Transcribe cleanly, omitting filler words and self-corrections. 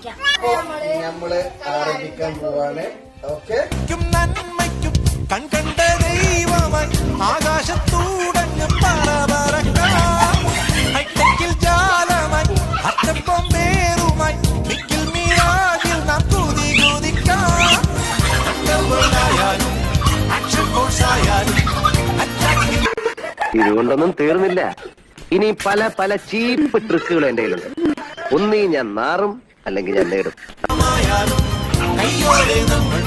നമ്മള് ആരംഭിക്കാൻ പോവാണ്. ഓക്കെ, നന്മയ്ക്കും കൺകണ്ട ദൈവമായി ആകാശത്തൂടങ്ങ് പറവറക്കിൽ ജാലമായി അറ്റപ്പം പേരുമായി മിക്കിൽ മീരാകിൽ നാം കുതി കുതിക്കായാലും ആക്ഷൻ ഫോഴ്സായാലും ഇതുകൊണ്ടൊന്നും തീർന്നില്ല. ഇനി പല പല ചീപ്പ് ട്രിക്കുകൾ എന്റെ കയ്യിലുണ്ട്. ഒന്നീ ഞാൻ നാറും, അല്ലെങ്കിൽ ഞാൻ നേടും. കയ്യോടെ നമ്മൾ